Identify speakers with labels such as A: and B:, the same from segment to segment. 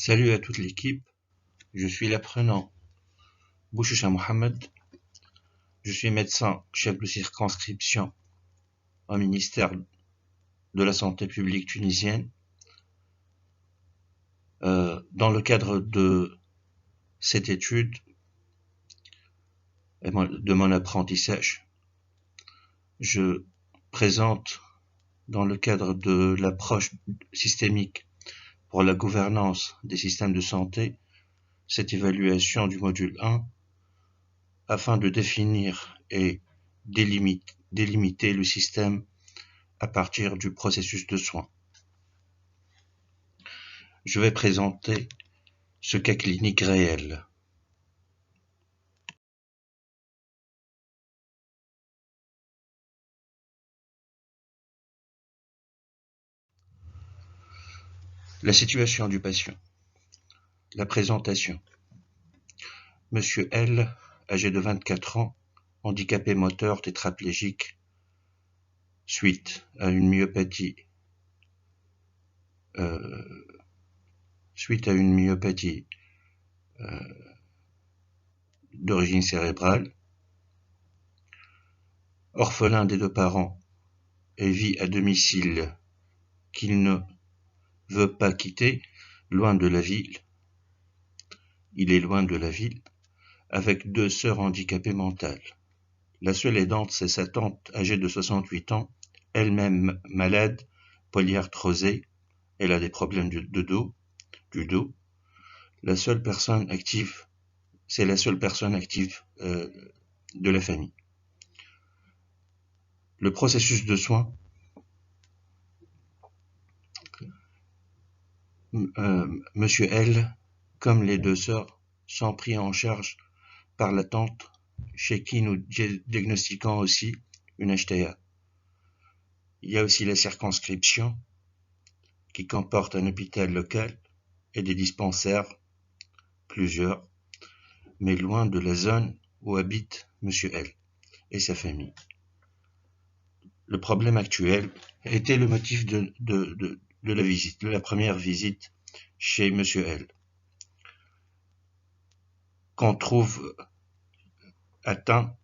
A: Salut à toute l'équipe, je suis l'apprenant Bouchoucha Mohamed, je suis médecin chef de circonscription au ministère de la Santé publique tunisienne. Dans le cadre de cette étude et de mon apprentissage, je présente dans le cadre de l'approche systémique pour la gouvernance des systèmes de santé cette évaluation du module 1 afin de définir et délimiter le système à partir du processus de soins. Je vais présenter ce cas clinique réel. La situation du patient. La présentation. Monsieur L, âgé de 24 ans, handicapé moteur tétraplégique, suite à une myopathie d'origine cérébrale, orphelin des deux parents et vit à domicile qu'il ne veut pas quitter, loin de la ville. Il est loin de la ville, avec deux sœurs handicapées mentales. La seule aidante, c'est sa tante âgée de 68 ans, elle-même malade, polyarthrosée. Elle a des problèmes du dos. La seule personne active, c'est la seule personne active de la famille. Le processus de soins. Monsieur L, comme les deux sœurs, sont pris en charge par la tante, chez qui nous diagnostiquons aussi une HTA. Il y a aussi la circonscription, qui comporte un hôpital local et des dispensaires, plusieurs, mais loin de la zone où habite Monsieur L et sa famille. Le problème actuel était le motif de la visite, de la première visite chez Monsieur L, qu'on trouve atteint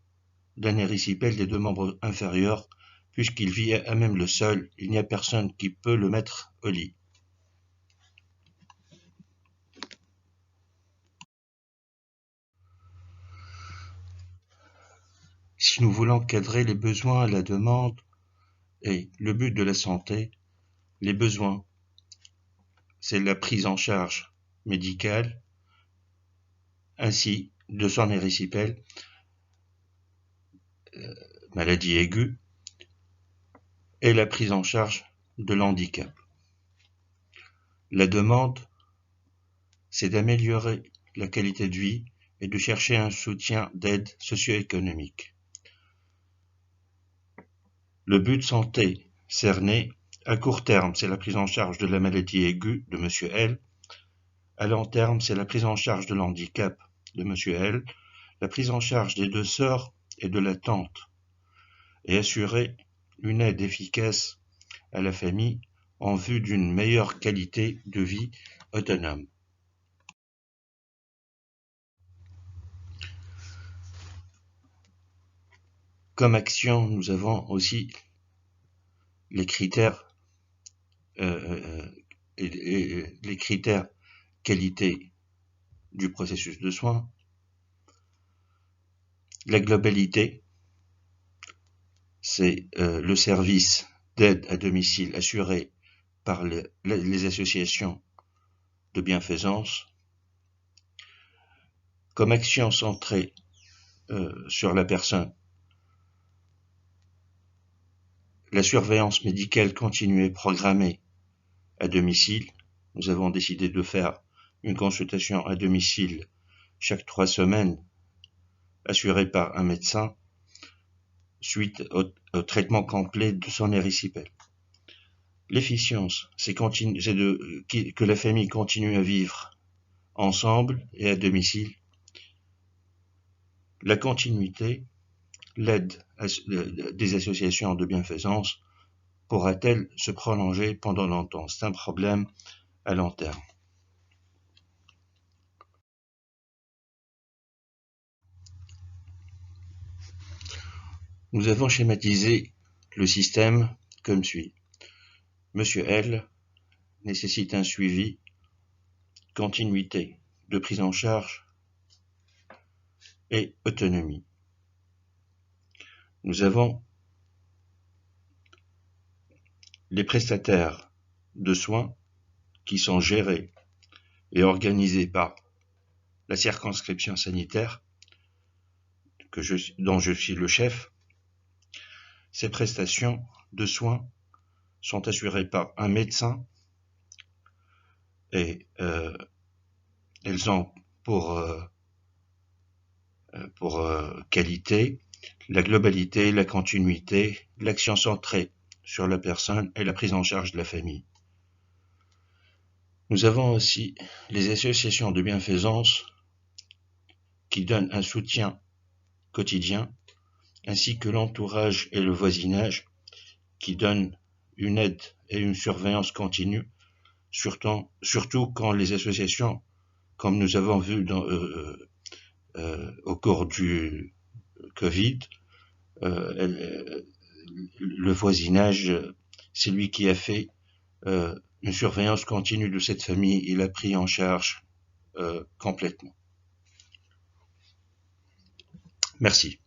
A: d'un érysipèle des deux membres inférieurs, puisqu'il vit à même le sol, il n'y a personne qui peut le mettre au lit. Si nous voulons cadrer les besoins à la demande et le but de la santé, les besoins, c'est la prise en charge médicale, ainsi de son érysipèle, maladie aiguë, et la prise en charge de l'handicap. La demande, c'est d'améliorer la qualité de vie et de chercher un soutien d'aide socio-économique. Le but santé cerné, à court terme, c'est la prise en charge de la maladie aiguë de Monsieur L. À long terme, c'est la prise en charge de l'handicap de Monsieur L, la prise en charge des deux sœurs et de la tante, et assurer une aide efficace à la famille en vue d'une meilleure qualité de vie autonome. Comme action, nous avons aussi les critères les critères qualité du processus de soins, la globalité, c'est le service d'aide à domicile assuré par les associations de bienfaisance, comme action centrée sur la personne, la surveillance médicale continue et programmée à domicile. Nous avons décidé de faire une consultation à domicile chaque 3 semaines, assurée par un médecin, suite au traitement complet de son érysipèle. L'efficience, c'est que la famille continue à vivre ensemble et à domicile. La continuité, l'aide des associations de bienfaisance pourra-t-elle se prolonger pendant longtemps? C'est un problème à long terme. Nous avons schématisé le système comme suit. Monsieur L nécessite un suivi, continuité de prise en charge et autonomie. Nous avons les prestataires de soins qui sont gérés et organisés par la circonscription sanitaire dont je suis le chef. Ces prestations de soins sont assurées par un médecin et elles ont pour qualité la globalité, la continuité, l'action centrée sur la personne et la prise en charge de la famille. Nous avons aussi les associations de bienfaisance qui donnent un soutien quotidien, ainsi que l'entourage et le voisinage qui donnent une aide et une surveillance continue, surtout quand les associations, comme nous avons vu au cours du Covid, le voisinage, c'est lui qui a fait une surveillance continue de cette famille, il a pris en charge complètement. Merci.